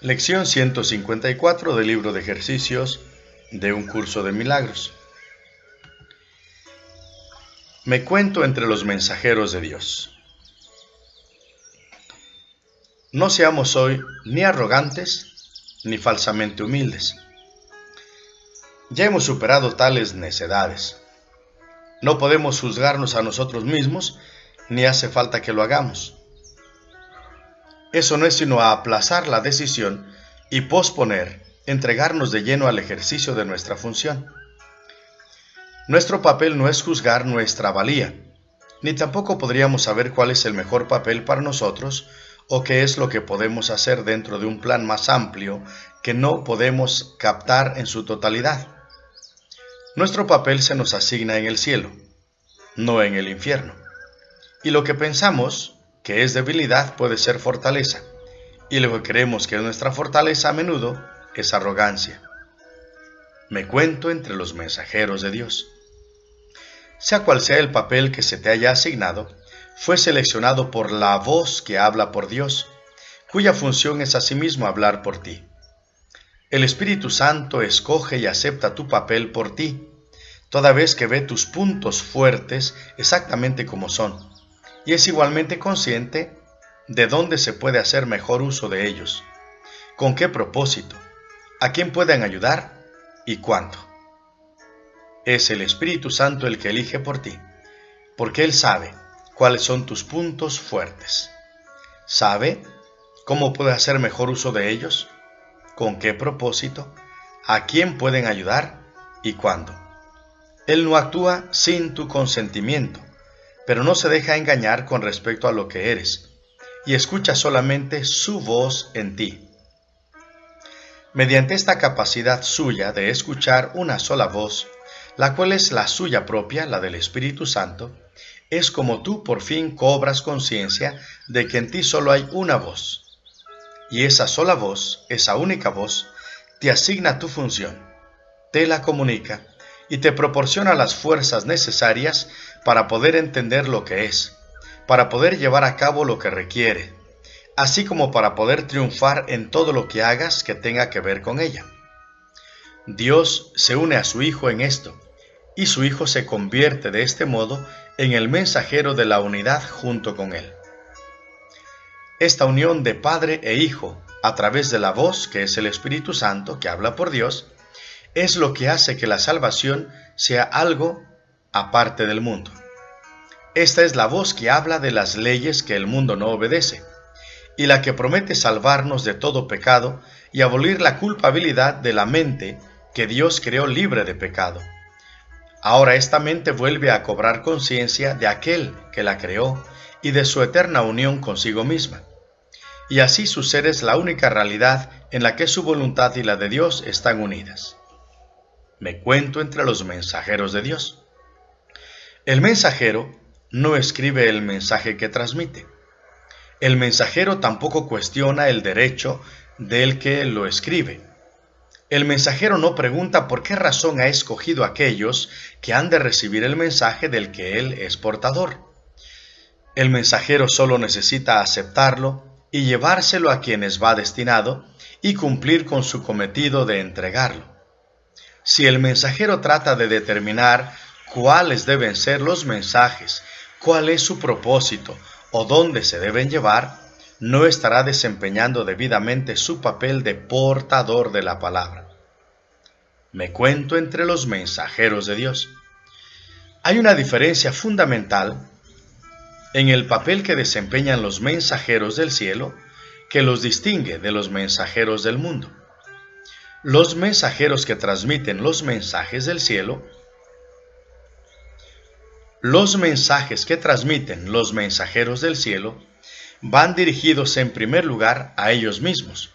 Lección 154 del libro de ejercicios de un curso de milagros. Me cuento entre los mensajeros de Dios. No seamos hoy ni arrogantes ni falsamente humildes. Ya hemos superado tales necedades. No podemos juzgarnos a nosotros mismos, ni hace falta que lo hagamos. Eso no es sino aplazar la decisión y posponer entregarnos de lleno al ejercicio de nuestra función. Nuestro papel no es juzgar nuestra valía, ni tampoco podríamos saber cuál es el mejor papel para nosotros o qué es lo que podemos hacer dentro de un plan más amplio que no podemos captar en su totalidad. Nuestro papel se nos asigna en el cielo, no en el infierno, y lo que pensamos que es debilidad puede ser fortaleza, y lo que creemos que es nuestra fortaleza a menudo es arrogancia. Me cuento entre los mensajeros de Dios. Sea cual sea el papel que se te haya asignado, fue seleccionado por la voz que habla por Dios, cuya función es asimismo hablar por ti. El Espíritu Santo escoge y acepta tu papel por ti, toda vez que ve tus puntos fuertes exactamente como son, y es igualmente consciente de dónde se puede hacer mejor uso de ellos, con qué propósito, a quién pueden ayudar y cuándo. Es el Espíritu Santo el que elige por ti, porque Él sabe cuáles son tus puntos fuertes. Sabe cómo puede hacer mejor uso de ellos, con qué propósito, a quién pueden ayudar y cuándo. Él no actúa sin tu consentimiento, pero no se deja engañar con respecto a lo que eres, y escucha solamente su voz en ti. Mediante esta capacidad suya de escuchar una sola voz, la cual es la suya propia, la del Espíritu Santo, es como tú por fin cobras conciencia de que en ti solo hay una voz, y esa sola voz, esa única voz, te asigna tu función, te la comunica y te proporciona las fuerzas necesarias para poder entender lo que es, para poder llevar a cabo lo que requiere, así como para poder triunfar en todo lo que hagas que tenga que ver con ella. Dios se une a su Hijo en esto, y su Hijo se convierte de este modo en el mensajero de la unidad junto con Él. Esta unión de Padre e Hijo, a través de la voz que es el Espíritu Santo que habla por Dios, es lo que hace que la salvación sea algo aparte del mundo. Esta es la voz que habla de las leyes que el mundo no obedece, y la que promete salvarnos de todo pecado y abolir la culpabilidad de la mente que Dios creó libre de pecado. Ahora esta mente vuelve a cobrar conciencia de aquel que la creó y de su eterna unión consigo misma. Y así su ser es la única realidad en la que su voluntad y la de Dios están unidas. Me cuento entre los mensajeros de Dios. El mensajero no escribe el mensaje que transmite. El mensajero tampoco cuestiona el derecho del que lo escribe. El mensajero no pregunta por qué razón ha escogido a aquellos que han de recibir el mensaje del que él es portador. El mensajero solo necesita aceptarlo y llevárselo a quienes va destinado y cumplir con su cometido de entregarlo. Si el mensajero trata de determinar cuáles deben ser los mensajes, cuál es su propósito o dónde se deben llevar, no estará desempeñando debidamente su papel de portador de la palabra. Me cuento entre los mensajeros de Dios. Hay una diferencia fundamental en el papel que desempeñan los mensajeros del cielo que los distingue de los mensajeros del mundo. Los mensajeros que transmiten los mensajes del cielo, los mensajes que transmiten los mensajeros del cielo van dirigidos en primer lugar a ellos mismos,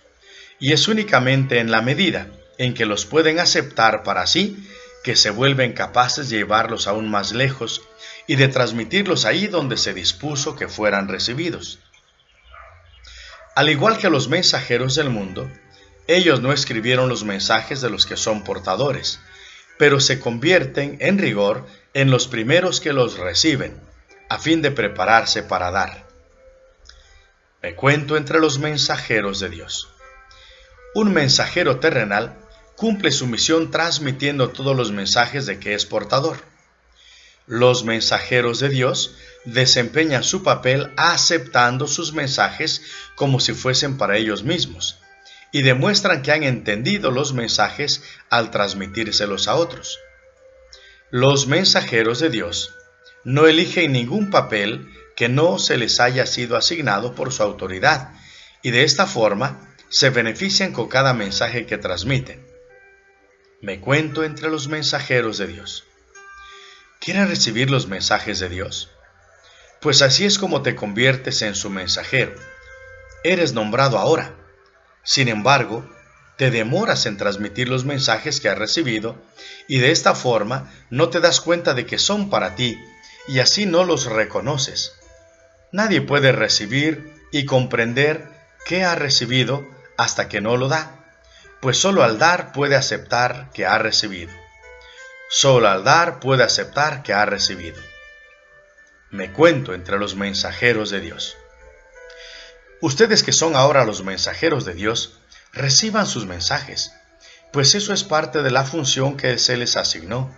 y es únicamente en la medida en que los pueden aceptar para sí que se vuelven capaces de llevarlos aún más lejos y de transmitirlos ahí donde se dispuso que fueran recibidos. Al igual que los mensajeros del mundo, ellos no escribieron los mensajes de los que son portadores, pero se convierten en rigor en los primeros que los reciben, a fin de prepararse para dar. Me cuento entre los mensajeros de Dios. Un mensajero terrenal cumple su misión transmitiendo todos los mensajes de que es portador. Los mensajeros de Dios desempeñan su papel aceptando sus mensajes como si fuesen para ellos mismos y demuestran que han entendido los mensajes al transmitírselos a otros. Los mensajeros de Dios no eligen ningún papel que no se les haya sido asignado por su autoridad y de esta forma se benefician con cada mensaje que transmiten. Me cuento entre los mensajeros de Dios. ¿Quieres recibir los mensajes de Dios? Pues así es como te conviertes en su mensajero. Eres nombrado ahora. Sin embargo, te demoras en transmitir los mensajes que has recibido y de esta forma no te das cuenta de que son para ti y así no los reconoces. Nadie puede recibir y comprender qué ha recibido hasta que no lo da, pues solo al dar puede aceptar que ha recibido. Solo al dar puede aceptar que ha recibido. Me cuento entre los mensajeros de Dios. Ustedes que son ahora los mensajeros de Dios, reciban sus mensajes, pues eso es parte de la función que se les asignó.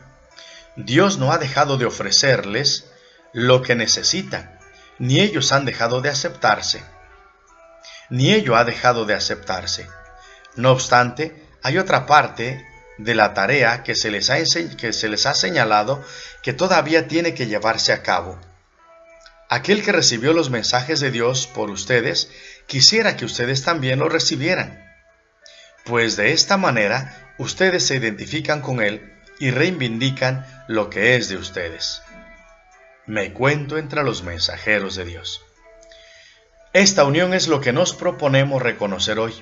Dios no ha dejado de ofrecerles lo que necesitan, ni ellos han dejado de aceptarse. Ni ello ha dejado de aceptarse. No obstante, hay otra parte de la tarea que se les ha señalado que todavía tiene que llevarse a cabo. Aquel que recibió los mensajes de Dios por ustedes, quisiera que ustedes también lo recibieran, pues de esta manera ustedes se identifican con Él y reivindican lo que es de ustedes. Me cuento entre los mensajeros de Dios. Esta unión es lo que nos proponemos reconocer hoy.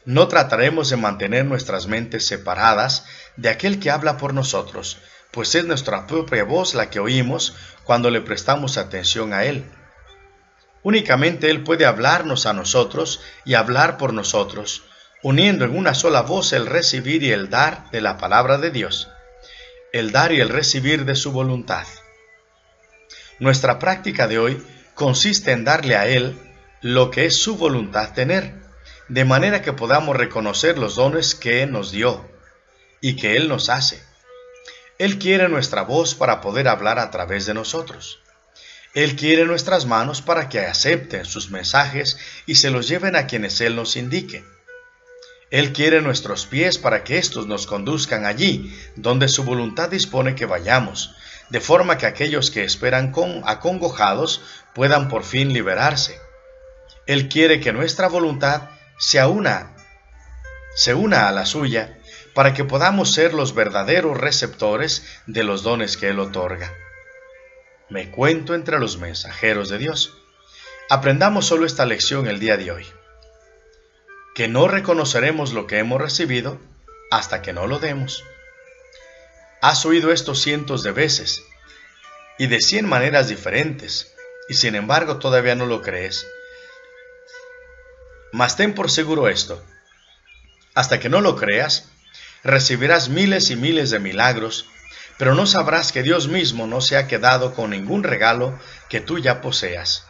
No trataremos de mantener nuestras mentes separadas de aquel que habla por nosotros, pues es nuestra propia voz la que oímos cuando le prestamos atención a Él. Únicamente Él puede hablarnos a nosotros y hablar por nosotros, uniendo en una sola voz el recibir y el dar de la palabra de Dios, el dar y el recibir de su voluntad. Nuestra práctica de hoy consiste en darle a Él lo que es su voluntad tener, de manera que podamos reconocer los dones que nos dio y que Él nos hace. Él quiere nuestra voz para poder hablar a través de nosotros. Él quiere nuestras manos para que acepten sus mensajes y se los lleven a quienes Él nos indique. Él quiere nuestros pies para que éstos nos conduzcan allí donde su voluntad dispone que vayamos, de forma que aquellos que esperan acongojados puedan por fin liberarse. Él quiere que nuestra voluntad se una a la suya, para que podamos ser los verdaderos receptores de los dones que Él otorga. Me cuento entre los mensajeros de Dios. Aprendamos solo esta lección el día de hoy, que no reconoceremos lo que hemos recibido hasta que no lo demos. Has oído esto cientos de veces y de 100 maneras diferentes, y sin embargo todavía no lo crees. Mas ten por seguro esto: hasta que no lo creas, recibirás miles y miles de milagros, pero no sabrás que Dios mismo no se ha quedado con ningún regalo que tú ya poseas,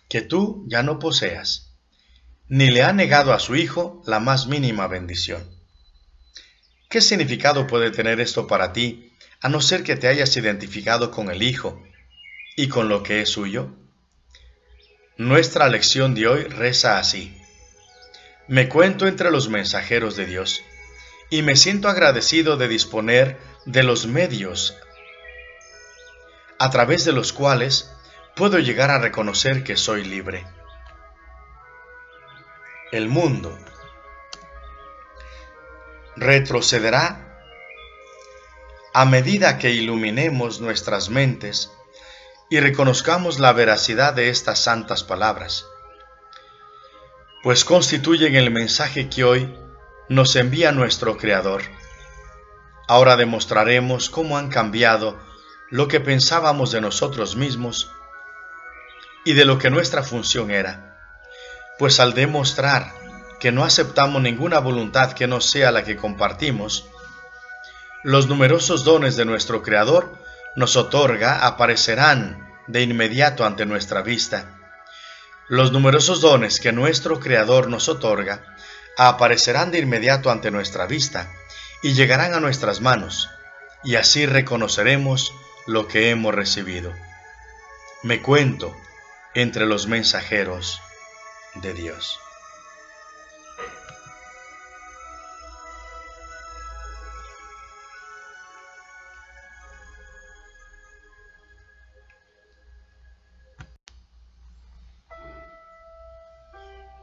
que tú ya no poseas, ni le ha negado a su Hijo la más mínima bendición. ¿Qué significado puede tener esto para ti, a no ser que te hayas identificado con el Hijo y con lo que es suyo? Nuestra lección de hoy reza así: me cuento entre los mensajeros de Dios, y me siento agradecido de disponer de los medios a través de los cuales puedo llegar a reconocer que soy libre. El mundo retrocederá a medida que iluminemos nuestras mentes y reconozcamos la veracidad de estas santas palabras, pues constituyen el mensaje que hoy nos envía nuestro Creador. Ahora demostraremos cómo han cambiado lo que pensábamos de nosotros mismos y de lo que nuestra función era, pues al demostrar que no aceptamos ninguna voluntad que no sea la que compartimos, los numerosos dones de nuestro Creador nos otorga aparecerán de inmediato ante nuestra vista, Los numerosos dones que nuestro Creador nos otorga aparecerán de inmediato ante nuestra vista y llegarán a nuestras manos, y así reconoceremos lo que hemos recibido. Me cuento entre los mensajeros de Dios.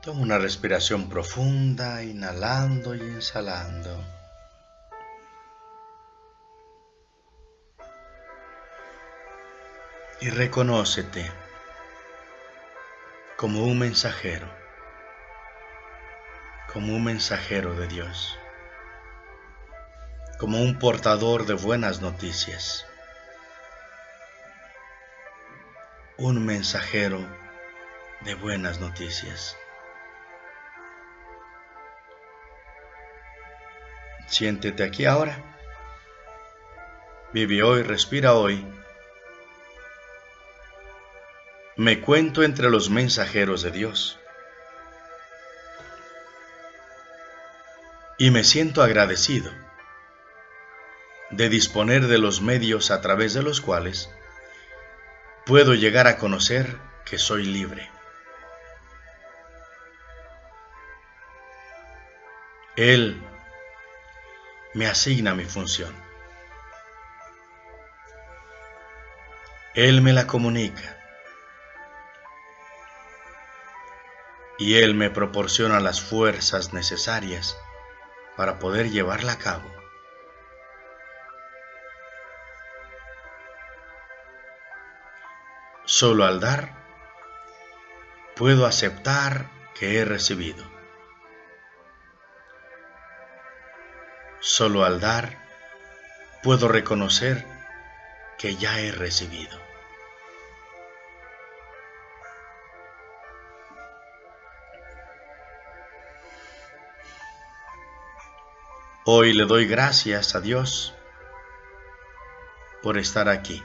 Toma una respiración profunda, inhalando y exhalando. Y reconócete como un mensajero de Dios, como un portador de buenas noticias, un mensajero de buenas noticias. Siéntete aquí ahora, vive hoy, respira hoy. Me cuento entre los mensajeros de Dios y me siento agradecido de disponer de los medios a través de los cuales puedo llegar a conocer que soy libre. Él me asigna mi función. Él me la comunica. Y Él me proporciona las fuerzas necesarias para poder llevarla a cabo. Solo al dar, puedo aceptar que he recibido. Solo al dar, puedo reconocer que ya he recibido. Hoy le doy gracias a Dios por estar aquí.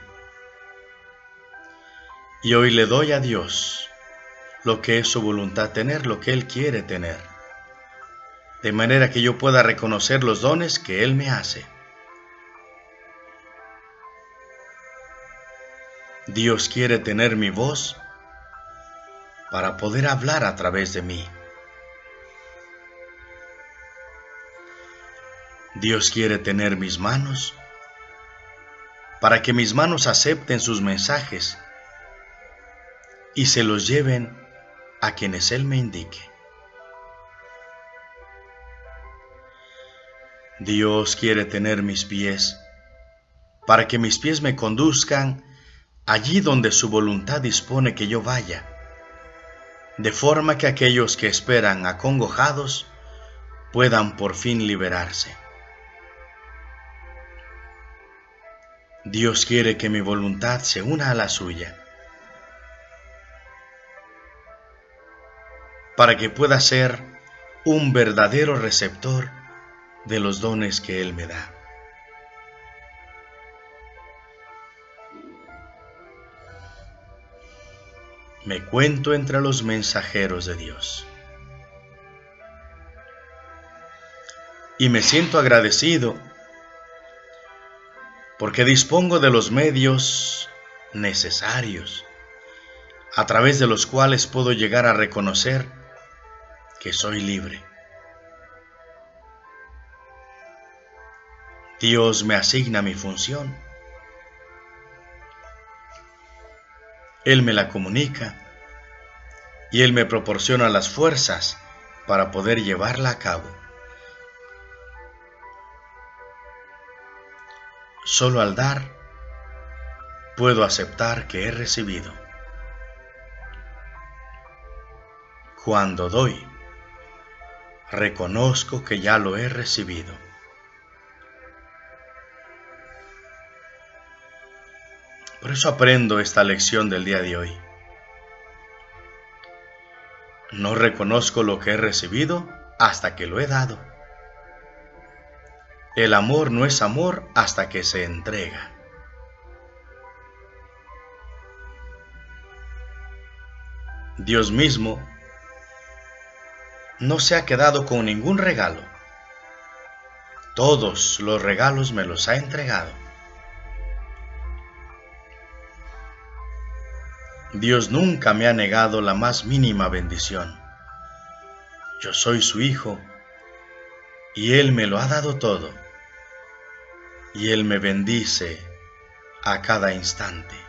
Y hoy le doy a Dios lo que es su voluntad tener, lo que Él quiere tener, de manera que yo pueda reconocer los dones que Él me hace. Dios quiere tener mi voz para poder hablar a través de mí. Dios quiere tener mis manos para que mis manos acepten sus mensajes y se los lleven a quienes Él me indique. Dios quiere tener mis pies para que mis pies me conduzcan allí donde su voluntad dispone que yo vaya, de forma que aquellos que esperan acongojados puedan por fin liberarse. Dios quiere que mi voluntad se una a la suya, para que pueda ser un verdadero receptor de los dones que Él me da. Me cuento entre los mensajeros de Dios. Y me siento agradecido porque dispongo de los medios necesarios a través de los cuales puedo llegar a reconocer que soy libre. Dios me asigna mi función. Él me la comunica y Él me proporciona las fuerzas para poder llevarla a cabo. Solo al dar, puedo aceptar que he recibido. Cuando doy, reconozco que ya lo he recibido. Por eso aprendo esta lección del día de hoy. No reconozco lo que he recibido hasta que lo he dado. El amor no es amor hasta que se entrega. Dios mismo no se ha quedado con ningún regalo. Todos los regalos me los ha entregado. Dios nunca me ha negado la más mínima bendición. Yo soy su hijo y Él me lo ha dado todo. Y Él me bendice a cada instante.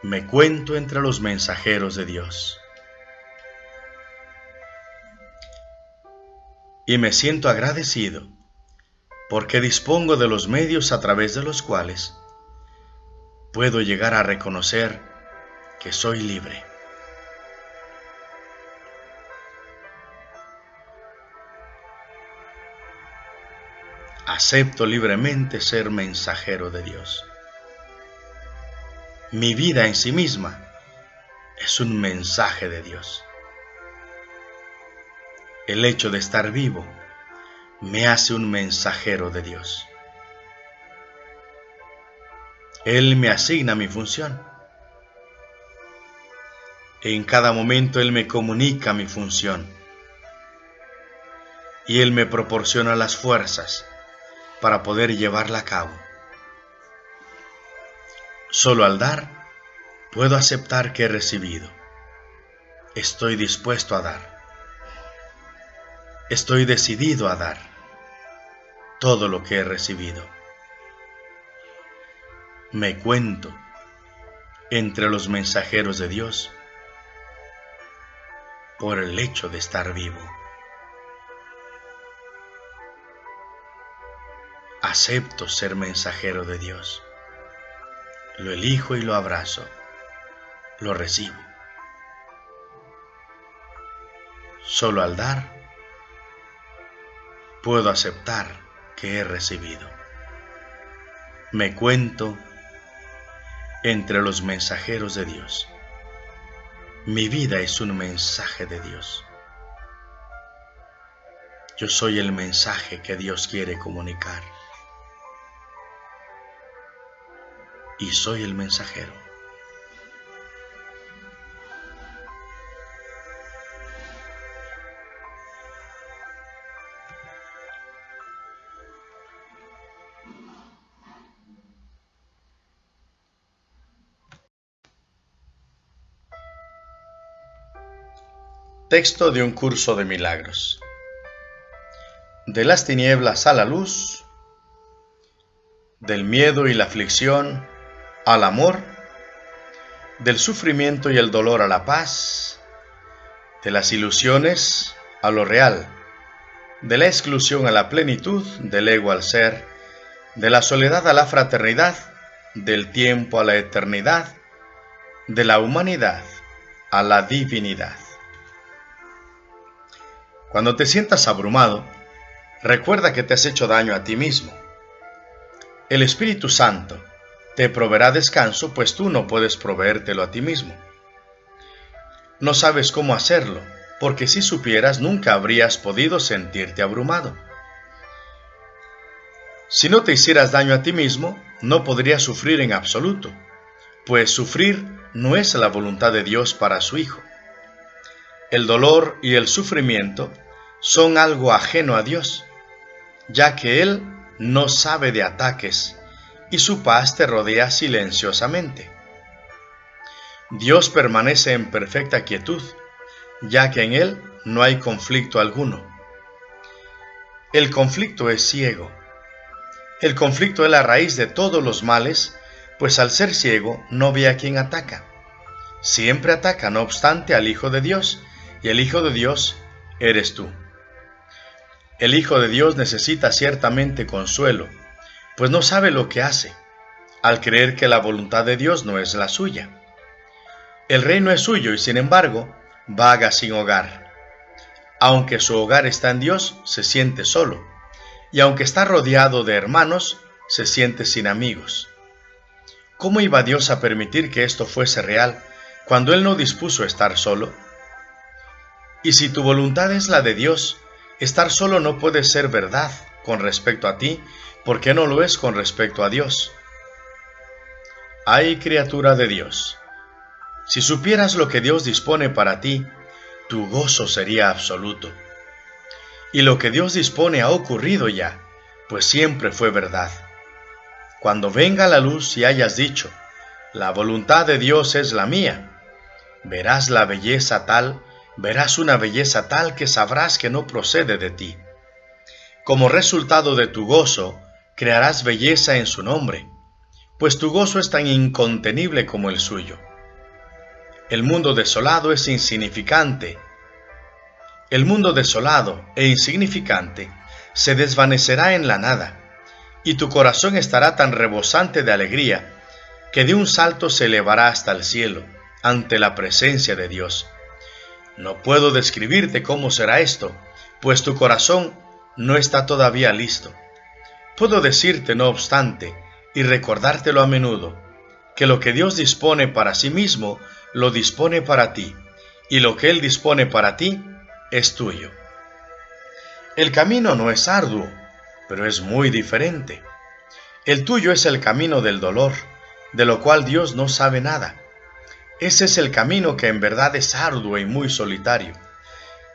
Me cuento entre los mensajeros de Dios. Y me siento agradecido porque dispongo de los medios a través de los cuales puedo llegar a reconocer que soy libre. Acepto libremente ser mensajero de Dios. Mi vida en sí misma es un mensaje de Dios. El hecho de estar vivo me hace un mensajero de Dios. Él me asigna mi función. En cada momento Él me comunica mi función. Y Él me proporciona las fuerzas para poder llevarla a cabo. Solo al dar, puedo aceptar que he recibido. Estoy dispuesto a dar. Estoy decidido a dar todo lo que he recibido. Me cuento entre los mensajeros de Dios por el hecho de estar vivo. Acepto ser mensajero de Dios. Lo elijo y lo abrazo. Lo recibo. Solo al dar, puedo aceptar que he recibido. Me cuento entre los mensajeros de Dios. Mi vida es un mensaje de Dios. Yo soy el mensaje que Dios quiere comunicar. Y soy el mensajero. Texto de un curso de milagros. De las tinieblas a la luz, del miedo y la aflicción al amor, del sufrimiento y el dolor a la paz, de las ilusiones a lo real, de la exclusión a la plenitud, del ego al ser, de la soledad a la fraternidad, del tiempo a la eternidad, de la humanidad a la divinidad. Cuando te sientas abrumado, recuerda que te has hecho daño a ti mismo. El Espíritu Santo te proveerá descanso, pues tú no puedes proveértelo a ti mismo. No sabes cómo hacerlo, porque si supieras nunca habrías podido sentirte abrumado. Si no te hicieras daño a ti mismo, no podrías sufrir en absoluto, pues sufrir no es la voluntad de Dios para su Hijo. El dolor y el sufrimiento son algo ajeno a Dios, ya que Él no sabe de ataques y su paz te rodea silenciosamente. Dios permanece en perfecta quietud, ya que en Él no hay conflicto alguno. El conflicto es ciego. El conflicto es la raíz de todos los males, pues al ser ciego no ve a quien ataca. Siempre ataca, no obstante, al Hijo de Dios, y el Hijo de Dios eres tú. El Hijo de Dios necesita ciertamente consuelo, pues no sabe lo que hace, al creer que la voluntad de Dios no es la suya. El reino es suyo y sin embargo, vaga sin hogar. Aunque su hogar está en Dios, se siente solo, y aunque está rodeado de hermanos, se siente sin amigos. ¿Cómo iba Dios a permitir que esto fuese real, cuando Él no dispuso estar solo? Y si tu voluntad es la de Dios, estar solo no puede ser verdad, con respecto a ti, porque no lo es con respecto a Dios. Ay, criatura de Dios, si supieras lo que Dios dispone para ti, tu gozo sería absoluto. Y lo que Dios dispone ha ocurrido ya, pues siempre fue verdad. Cuando venga la luz y hayas dicho, la voluntad de Dios es la mía, verás una belleza tal que sabrás que no procede de ti. Como resultado de tu gozo, crearás belleza en su nombre, pues tu gozo es tan incontenible como el suyo. El mundo desolado es insignificante. El mundo desolado e insignificante se desvanecerá en la nada, y tu corazón estará tan rebosante de alegría que de un salto se elevará hasta el cielo, ante la presencia de Dios. No puedo describirte cómo será esto, pues tu corazón no está todavía listo. Puedo decirte, no obstante, y recordártelo a menudo, que lo que Dios dispone para sí mismo, lo dispone para ti, y lo que Él dispone para ti, es tuyo. El camino no es arduo, pero es muy diferente. El tuyo es el camino del dolor, de lo cual Dios no sabe nada. Ese es el camino que en verdad es arduo y muy solitario.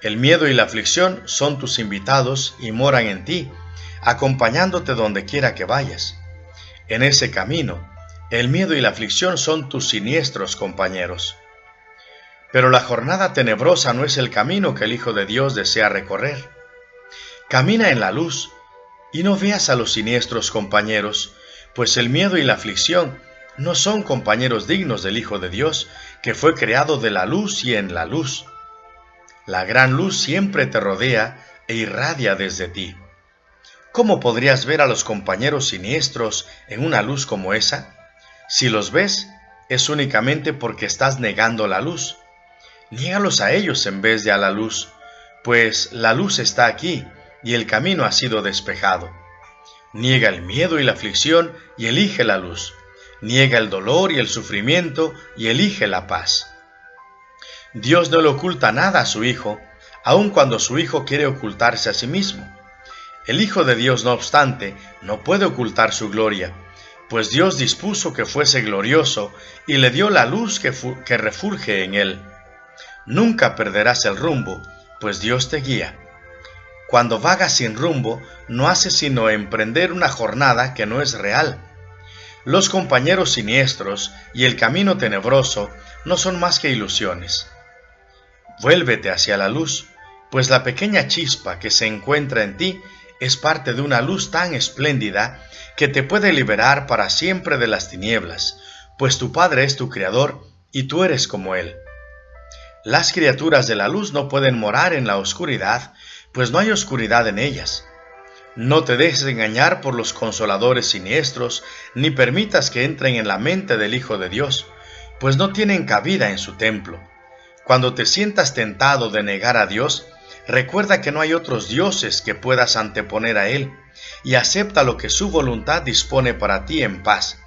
El miedo y la aflicción son tus invitados y moran en ti, acompañándote donde quiera que vayas. En ese camino, el miedo y la aflicción son tus siniestros compañeros. Pero la jornada tenebrosa no es el camino que el Hijo de Dios desea recorrer. Camina en la luz y no veas a los siniestros compañeros, pues el miedo y la aflicción no son compañeros dignos del Hijo de Dios, que fue creado de la luz y en la luz. La gran luz siempre te rodea e irradia desde ti. ¿Cómo podrías ver a los compañeros siniestros en una luz como esa? Si los ves, es únicamente porque estás negando la luz. Niégalos a ellos en vez de a la luz, pues la luz está aquí y el camino ha sido despejado. Niega el miedo y la aflicción y elige la luz. Niega el dolor y el sufrimiento y elige la paz. Dios no le oculta nada a su Hijo, aun cuando su Hijo quiere ocultarse a sí mismo. El Hijo de Dios, no obstante, no puede ocultar su gloria, pues Dios dispuso que fuese glorioso y le dio la luz que refulge en él. Nunca perderás el rumbo, pues Dios te guía. Cuando vagas sin rumbo, no haces sino emprender una jornada que no es real. Los compañeros siniestros y el camino tenebroso no son más que ilusiones. Vuélvete hacia la luz, pues la pequeña chispa que se encuentra en ti es parte de una luz tan espléndida que te puede liberar para siempre de las tinieblas, pues tu Padre es tu Creador y tú eres como Él. Las criaturas de la luz no pueden morar en la oscuridad, pues no hay oscuridad en ellas. No te dejes engañar por los consoladores siniestros, ni permitas que entren en la mente del Hijo de Dios, pues no tienen cabida en su templo. Cuando te sientas tentado de negar a Dios, recuerda que no hay otros dioses que puedas anteponer a Él, y acepta lo que su voluntad dispone para ti en paz,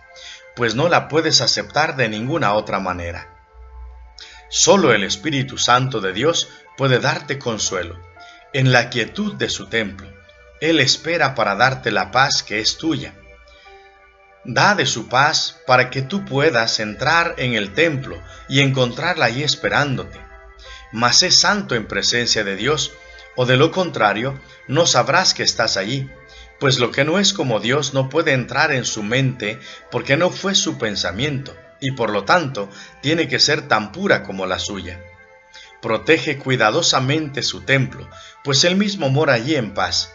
pues no la puedes aceptar de ninguna otra manera. Solo el Espíritu Santo de Dios puede darte consuelo. En la quietud de su templo, Él espera para darte la paz que es tuya. Da de su paz para que tú puedas entrar en el templo y encontrarla ahí esperándote. Mas sé santo en presencia de Dios, o de lo contrario, no sabrás que estás allí, pues lo que no es como Dios no puede entrar en su mente porque no fue su pensamiento, y por lo tanto tiene que ser tan pura como la suya. Protege cuidadosamente su templo, pues Él mismo mora allí en paz.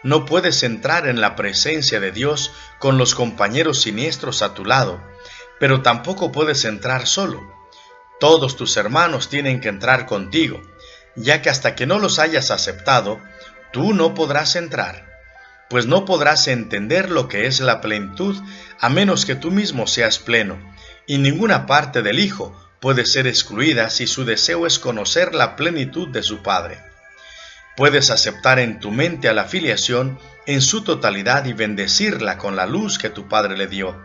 No puedes entrar en la presencia de Dios con los compañeros siniestros a tu lado, pero tampoco puedes entrar solo. Todos tus hermanos tienen que entrar contigo, ya que hasta que no los hayas aceptado, tú no podrás entrar, pues no podrás entender lo que es la plenitud a menos que tú mismo seas pleno, y ninguna parte del Hijo puede ser excluida si su deseo es conocer la plenitud de su Padre. Puedes aceptar en tu mente a la filiación en su totalidad y bendecirla con la luz que tu Padre le dio.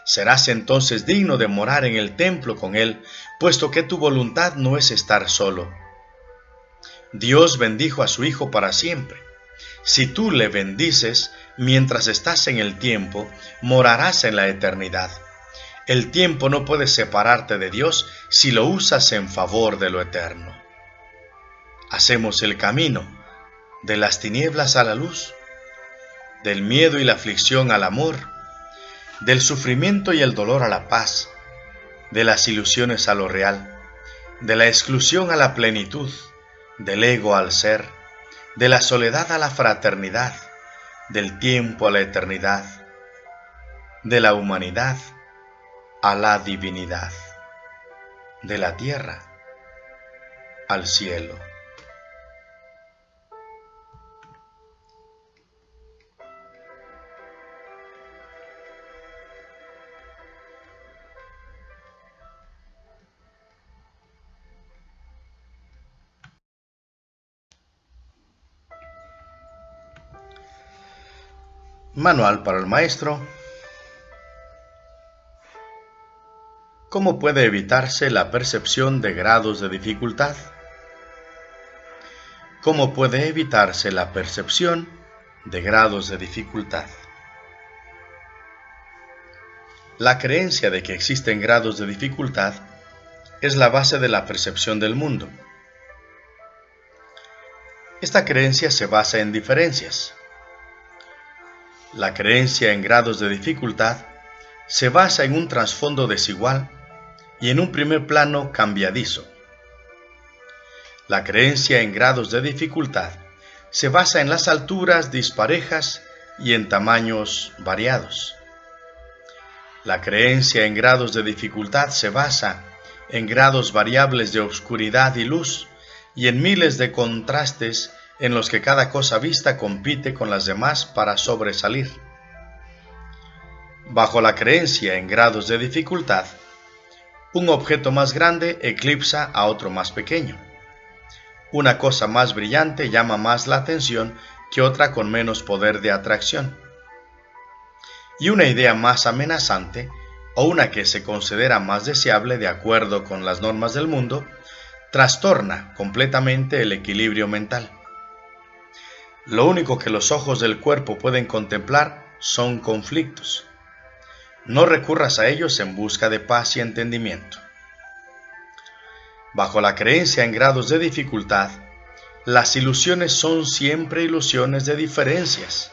Serás entonces digno de morar en el templo con Él, puesto que tu voluntad no es estar solo. Dios bendijo a su Hijo para siempre. Si tú le bendices mientras estás en el tiempo, morarás en la eternidad. El tiempo no puede separarte de Dios si lo usas en favor de lo eterno. Hacemos el camino de las tinieblas a la luz, del miedo y la aflicción al amor, del sufrimiento y el dolor a la paz, de las ilusiones a lo real, de la exclusión a la plenitud, del ego al ser, de la soledad a la fraternidad, del tiempo a la eternidad, de la humanidad a la divinidad, de la tierra al cielo. Manual para el maestro. ¿Cómo puede evitarse la percepción de grados de dificultad? ¿Cómo puede evitarse la percepción de grados de dificultad? La creencia de que existen grados de dificultad es la base de la percepción del mundo. Esta creencia se basa en diferencias. La creencia en grados de dificultad se basa en un trasfondo desigual y en un primer plano cambiadizo. La creencia en grados de dificultad se basa en las alturas disparejas y en tamaños variados. La creencia en grados de dificultad se basa en grados variables de oscuridad y luz y en miles de contrastes en los que cada cosa vista compite con las demás para sobresalir. Bajo la creencia en grados de dificultad, un objeto más grande eclipsa a otro más pequeño. Una cosa más brillante llama más la atención que otra con menos poder de atracción. Y una idea más amenazante, o una que se considera más deseable de acuerdo con las normas del mundo, trastorna completamente el equilibrio mental. Lo único que los ojos del cuerpo pueden contemplar son conflictos. No recurras a ellos en busca de paz y entendimiento. Bajo la creencia en grados de dificultad, las ilusiones son siempre ilusiones de diferencias.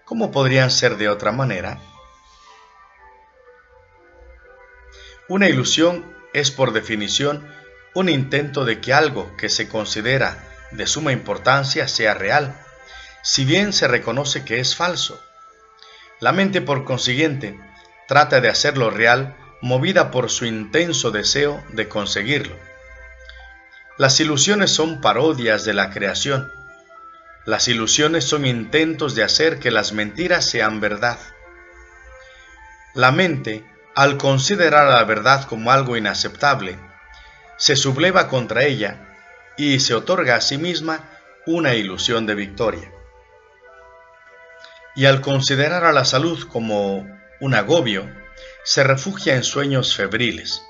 ¿Cómo podrían ser de otra manera? Una ilusión es por definición un intento de que algo que se considera de suma importancia sea real, si bien se reconoce que es falso. La mente, por consiguiente, trata de hacerlo real, movida por su intenso deseo de conseguirlo. Las ilusiones son parodias de la creación. Las ilusiones son intentos de hacer que las mentiras sean verdad. La mente, al considerar a la verdad como algo inaceptable, se subleva contra ella y se otorga a sí misma una ilusión de victoria. Y al considerar a la salud como un agobio, se refugia en sueños febriles.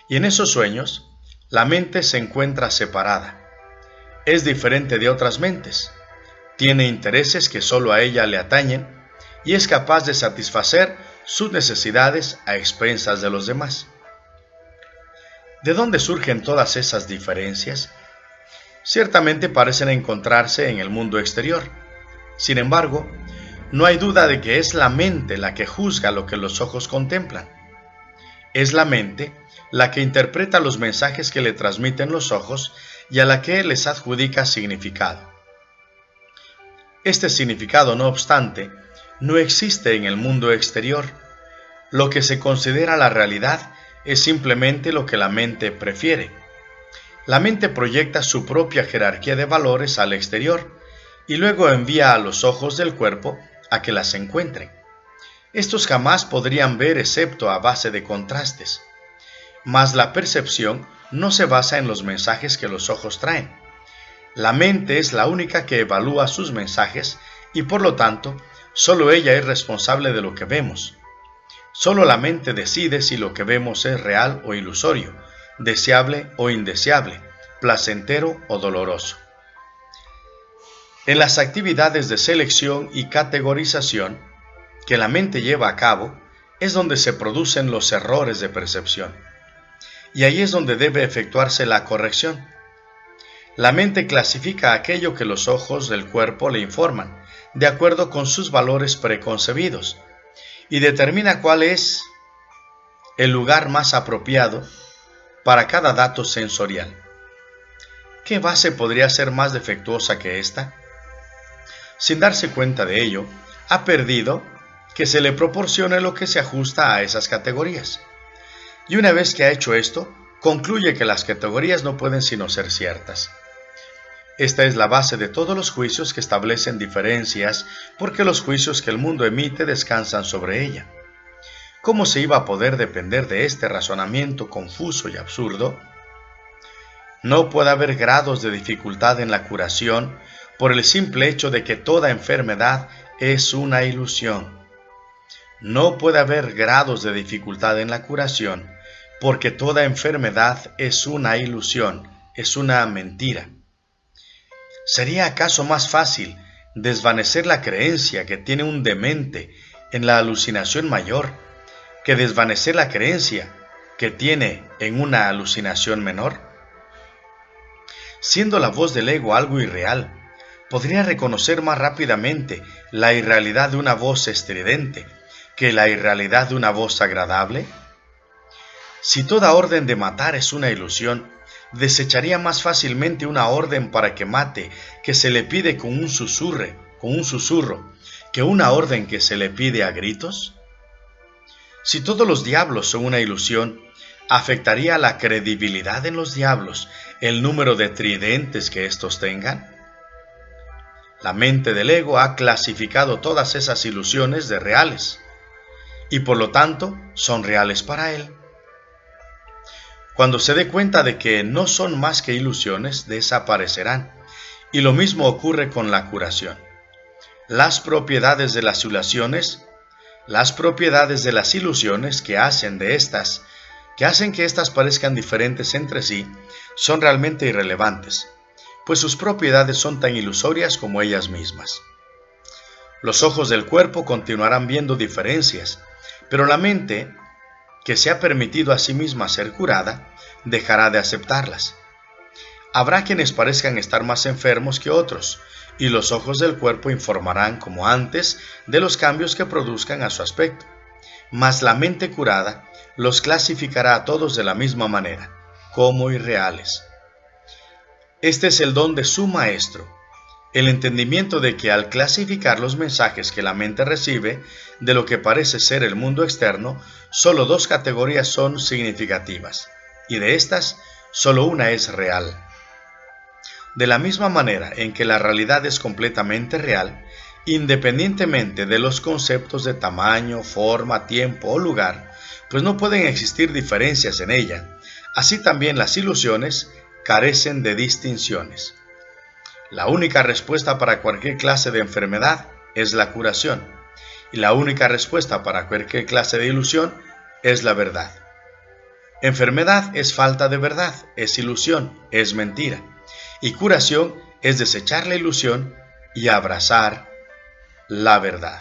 Y en esos sueños, la mente se encuentra separada. Es diferente de otras mentes. Tiene intereses que solo a ella le atañen y es capaz de satisfacer sus necesidades a expensas de los demás. ¿De dónde surgen todas esas diferencias? Ciertamente parecen encontrarse en el mundo exterior. Sin embargo, no hay duda de que es la mente la que juzga lo que los ojos contemplan. Es la mente la que interpreta los mensajes que le transmiten los ojos y a la que les adjudica significado. Este significado, no obstante, no existe en el mundo exterior. Lo que se considera la realidad es simplemente lo que la mente prefiere. La mente proyecta su propia jerarquía de valores al exterior y luego envía a los ojos del cuerpo a que las encuentren. Estos jamás podrían ver excepto a base de contrastes. Mas la percepción no se basa en los mensajes que los ojos traen. La mente es la única que evalúa sus mensajes y por lo tanto, solo ella es responsable de lo que vemos. Solo la mente decide si lo que vemos es real o ilusorio, deseable o indeseable, placentero o doloroso. En las actividades de selección y categorización que la mente lleva a cabo es donde se producen los errores de percepción. Y ahí es donde debe efectuarse la corrección. La mente clasifica aquello que los ojos del cuerpo le informan, de acuerdo con sus valores preconcebidos, y determina cuál es el lugar más apropiado para cada dato sensorial. ¿Qué base podría ser más defectuosa que esta? Sin darse cuenta de ello, ha perdido que se le proporcione lo que se ajusta a esas categorías. Y una vez que ha hecho esto, concluye que las categorías no pueden sino ser ciertas. Esta es la base de todos los juicios que establecen diferencias, porque los juicios que el mundo emite descansan sobre ella. ¿Cómo se iba a poder depender de este razonamiento confuso y absurdo? No puede haber grados de dificultad en la curación por el simple hecho de que toda enfermedad es una ilusión. No puede haber grados de dificultad en la curación porque toda enfermedad es una ilusión, es una mentira. ¿Sería acaso más fácil desvanecer la creencia que tiene un demente en la alucinación mayor que desvanecer la creencia que tiene en una alucinación menor? Siendo la voz del ego algo irreal, podría reconocer más rápidamente la irrealidad de una voz estridente que la irrealidad de una voz agradable. Si toda orden de matar es una ilusión, desecharía más fácilmente una orden para que mate que se le pide con un susurro, que una orden que se le pide a gritos. Si todos los diablos son una ilusión, ¿afectaría la credibilidad en los diablos el número de tridentes que éstos tengan? La mente del ego ha clasificado todas esas ilusiones de reales, y por lo tanto son reales para él. Cuando se dé cuenta de que no son más que ilusiones, desaparecerán, y lo mismo ocurre con la curación. Las propiedades de las ilusiones que hacen que éstas parezcan diferentes entre sí, son realmente irrelevantes, pues sus propiedades son tan ilusorias como ellas mismas. Los ojos del cuerpo continuarán viendo diferencias, pero la mente, que se ha permitido a sí misma ser curada, dejará de aceptarlas. Habrá quienes parezcan estar más enfermos que otros, y los ojos del cuerpo informarán, como antes, de los cambios que produzcan a su aspecto. Mas la mente curada los clasificará a todos de la misma manera, como irreales. Este es el don de su maestro, el entendimiento de que al clasificar los mensajes que la mente recibe de lo que parece ser el mundo externo, solo dos categorías son significativas, y de estas, solo una es real. De la misma manera en que la realidad es completamente real, independientemente de los conceptos de tamaño, forma, tiempo o lugar, pues no pueden existir diferencias en ella, así también las ilusiones carecen de distinciones. La única respuesta para cualquier clase de enfermedad es la curación, y la única respuesta para cualquier clase de ilusión es la verdad. Enfermedad es falta de verdad, es ilusión, es mentira, y curación es desechar la ilusión y abrazar la verdad.